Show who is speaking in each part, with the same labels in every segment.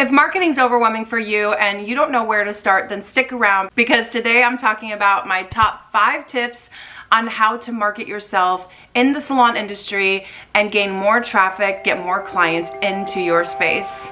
Speaker 1: If marketing's overwhelming for you and you don't know where to start, then stick around because today I'm talking about my top 5 tips on how to market yourself in the salon industry and gain more traffic, get more clients into your space.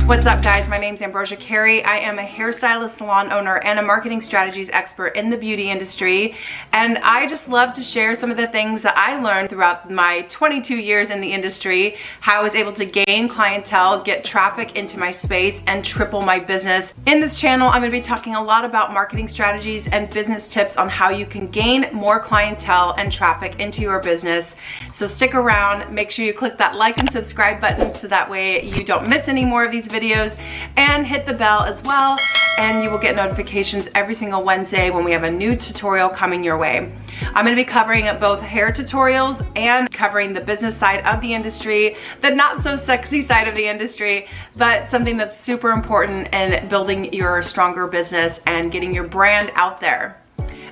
Speaker 1: What's up guys, my name's Ambrosia Carey. I am a hairstylist, salon owner, and a marketing strategies expert in the beauty industry. And I just love to share some of the things that I learned throughout my 22 years in the industry, how I was able to gain clientele, get traffic into my space, and triple my business. In this channel, I'm gonna be talking a lot about marketing strategies and business tips on how you can gain more clientele and traffic into your business. So stick around, make sure you click that like and subscribe button so that way you don't miss any more of these videos, and hit the bell as well, and you will get notifications every single Wednesday when we have a new tutorial coming your way. I'm going to be covering both hair tutorials and covering the business side of the industry, the not so sexy side of the industry, but something that's super important in building your stronger business and getting your brand out there.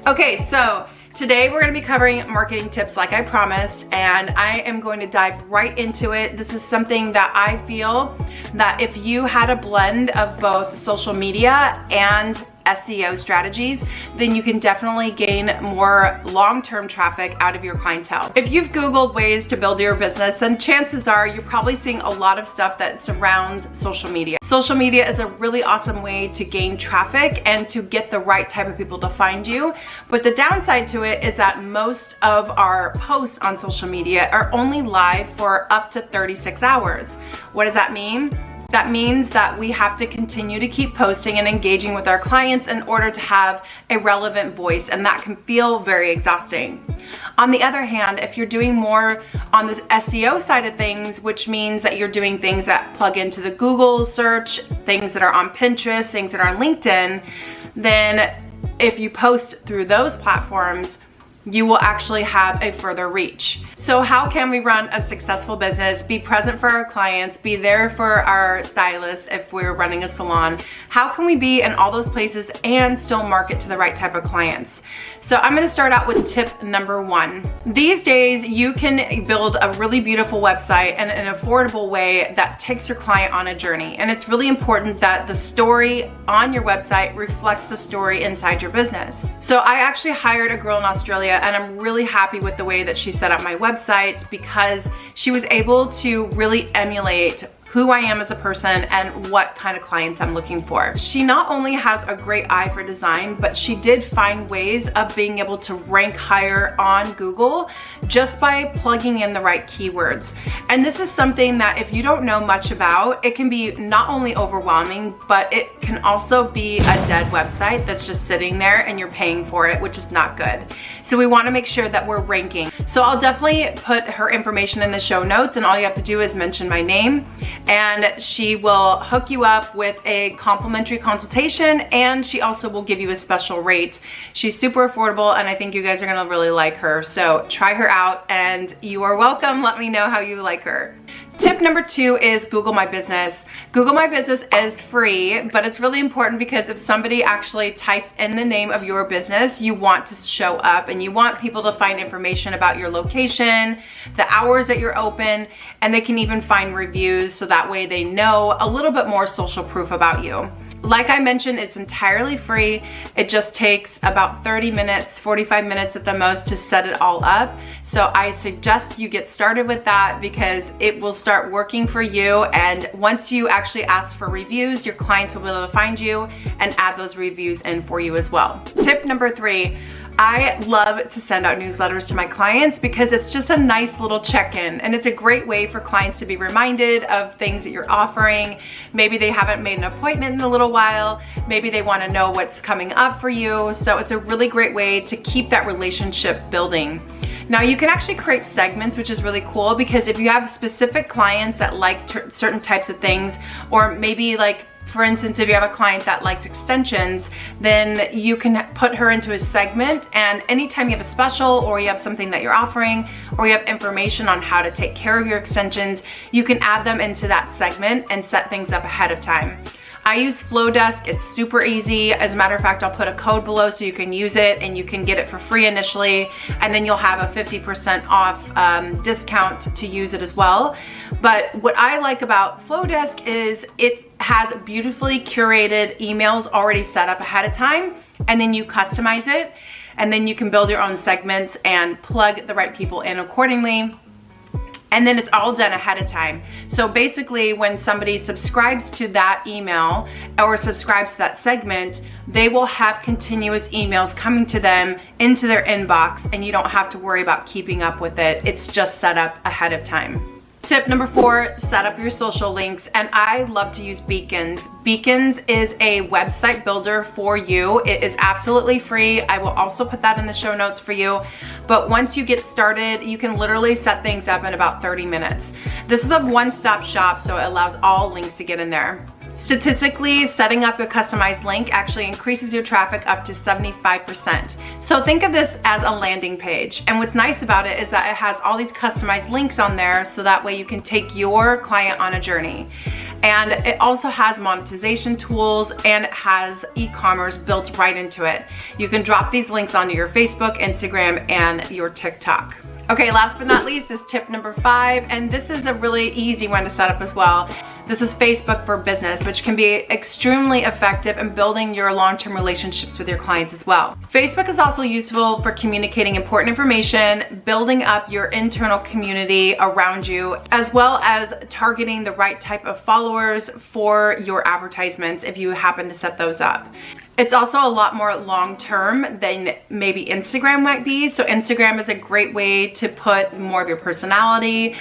Speaker 1: Okay, so today we're going to be covering marketing tips like I promised, and I am going to dive right into it. This is something that I feel that if you had a blend of both social media and SEO strategies, then you can definitely gain more long-term traffic out of your clientele. If you've Googled ways to build your business, then chances are you're probably seeing a lot of stuff that surrounds social media. Social media is a really awesome way to gain traffic and to get the right type of people to find you. But the downside to it is that most of our posts on social media are only live for up to 36 hours. What does that mean? That means that we have to continue to keep posting and engaging with our clients in order to have a relevant voice, and that can feel very exhausting. On the other hand, if you're doing more on the SEO side of things, which means that you're doing things that plug into the Google search, things that are on Pinterest, things that are on LinkedIn, then if you post through those platforms, you will actually have a further reach. So how can we run a successful business, be present for our clients, be there for our stylists if we're running a salon? How can we be in all those places and still market to the right type of clients? So I'm gonna start out with tip number 1. These days, you can build a really beautiful website in an affordable way that takes your client on a journey. And it's really important that the story on your website reflects the story inside your business. So I actually hired a girl in Australia, and I'm really happy with the way that she set up my website because she was able to really emulate who I am as a person and what kind of clients I'm looking for. She not only has a great eye for design, but she did find ways of being able to rank higher on Google just by plugging in the right keywords. And this is something that if you don't know much about, it can be not only overwhelming, but it can also be a dead website that's just sitting there and you're paying for it, which is not good. So we want to make sure that we're ranking. So I'll definitely put her information in the show notes, and all you have to do is mention my name, and she will hook you up with a complimentary consultation, and she also will give you a special rate. She's super affordable, and I think you guys are gonna really like her. So try her out, and you are welcome. Let me know how you like her. Tip number 2 is Google My Business. Google My Business is free, but it's really important because if somebody actually types in the name of your business, you want to show up and you want people to find information about your location, the hours that you're open, and they can even find reviews so that way they know a little bit more social proof about you. Like I mentioned, it's entirely free. It just takes about 30 minutes, 45 minutes at the most to set it all up. So I suggest you get started with that because it will start working for you. And once you actually ask for reviews, your clients will be able to find you and add those reviews in for you as well. Tip number 3. I love to send out newsletters to my clients because it's just a nice little check-in, and it's a great way for clients to be reminded of things that you're offering. Maybe they haven't made an appointment in a little while. Maybe they want to know what's coming up for you. So it's a really great way to keep that relationship building. Now you can actually create segments, which is really cool because if you have specific clients that like certain types of things, or maybe like for instance, if you have a client that likes extensions, then you can put her into a segment, and anytime you have a special or you have something that you're offering or you have information on how to take care of your extensions, you can add them into that segment and set things up ahead of time. I use Flowdesk. It's super easy. As a matter of fact, I'll put a code below so you can use it and you can get it for free initially, and then you'll have a 50% off discount to use it as well. But what I like about Flowdesk is it has beautifully curated emails already set up ahead of time, and then you customize it, and then you can build your own segments and plug the right people in accordingly. And then it's all done ahead of time. So basically when somebody subscribes to that email or subscribes to that segment, they will have continuous emails coming to them into their inbox, and you don't have to worry about keeping up with it. It's just set up ahead of time. Tip number 4, set up your social links. And I love to use Beacons. Beacons is a website builder for you. It is absolutely free. I will also put that in the show notes for you. But once you get started, you can literally set things up in about 30 minutes. This is a one-stop shop, so it allows all links to get in there. Statistically, setting up a customized link actually increases your traffic up to 75%. So think of this as a landing page. And what's nice about it is that it has all these customized links on there, so that way you can take your client on a journey. And it also has monetization tools, and it has e-commerce built right into it. You can drop these links onto your Facebook, Instagram, and your TikTok. Okay, last but not least is tip number 5, and this is a really easy one to set up as well. This is Facebook for Business, which can be extremely effective in building your long-term relationships with your clients as well. Facebook is also useful for communicating important information, building up your internal community around you, as well as targeting the right type of followers for your advertisements if you happen to set those up. It's also a lot more long-term than maybe Instagram might be. So Instagram is a great way to put more of your personality,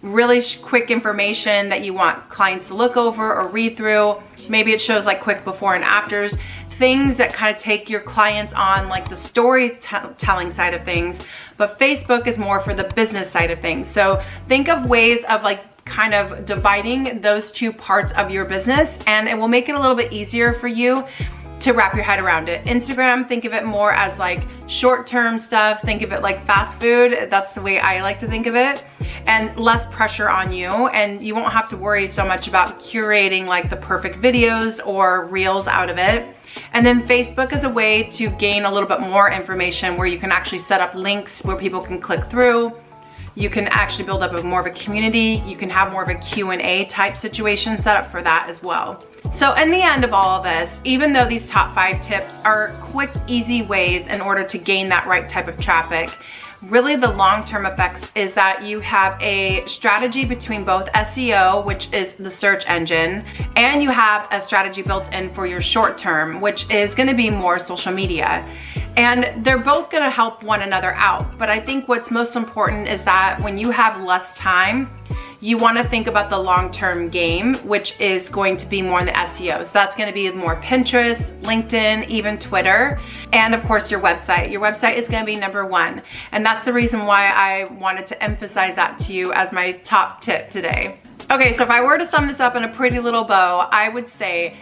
Speaker 1: really quick information that you want clients to look over or read through. Maybe it shows like quick before and afters, things that kind of take your clients on like the storytelling side of things. But Facebook is more for the business side of things. So think of ways of like kind of dividing those two parts of your business, and it will make it a little bit easier for you to wrap your head around it. Instagram, think of it more as like short-term stuff. Think of it like fast food. That's the way I like to think of it. And less pressure on you, and you won't have to worry so much about curating like the perfect videos or reels out of it. And then Facebook is a way to gain a little bit more information, where you can actually set up links where people can click through. You can actually build up more of a community. You can have more of a Q&A type situation set up for that as well. So in the end of all of this, even though these top 5 tips are quick, easy ways in order to gain that right type of traffic, really the long-term effects is that you have a strategy between both SEO, which is the search engine, and you have a strategy built in for your short term, which is going to be more social media. And they're both going to help one another out. But I think what's most important is that when you have less time, you want to think about the long-term game, which is going to be more in the SEO. So that's going to be more Pinterest, LinkedIn, even Twitter, and of course your website. Your website is going to be number 1. And that's the reason why I wanted to emphasize that to you as my top tip today. Okay, so if I were to sum this up in a pretty little bow, I would say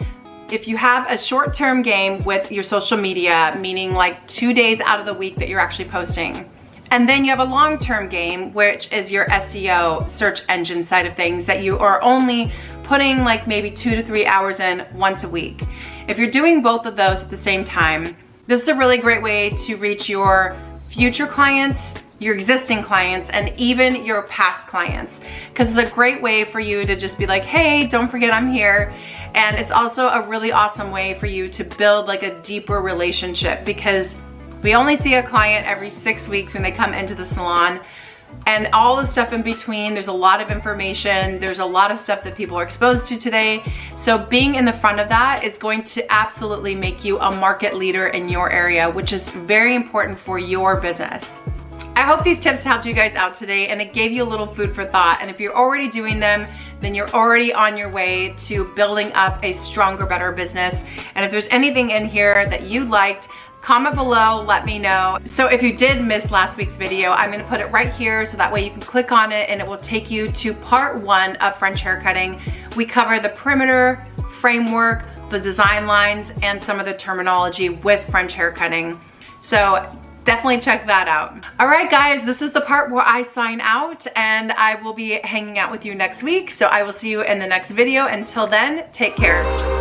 Speaker 1: if you have a short-term game with your social media, meaning like 2 days out of the week that you're actually posting, and then you have a long-term game, which is your SEO, search engine side of things, that you are only putting like maybe 2 to 3 hours in once a week. If you're doing both of those at the same time, this is a really great way to reach your future clients, your existing clients, and even your past clients. Because it's a great way for you to just be like, hey, don't forget I'm here. And it's also a really awesome way for you to build like a deeper relationship, because we only see a client every 6 weeks when they come into the salon, and all the stuff in between. There's a lot of information. There's a lot of stuff that people are exposed to today. So being in the front of that is going to absolutely make you a market leader in your area, which is very important for your business. I hope these tips helped you guys out today, and it gave you a little food for thought. And if you're already doing them, then you're already on your way to building up a stronger, better business. And if there's anything in here that you liked, comment below, let me know. So if you did miss last week's video, I'm gonna put it right here, so that way you can click on it and it will take you to part 1 of French haircutting. We cover the perimeter, framework, the design lines, and some of the terminology with French haircutting. So definitely check that out. All right, guys, this is the part where I sign out, and I will be hanging out with you next week. So I will see you in the next video. Until then, take care.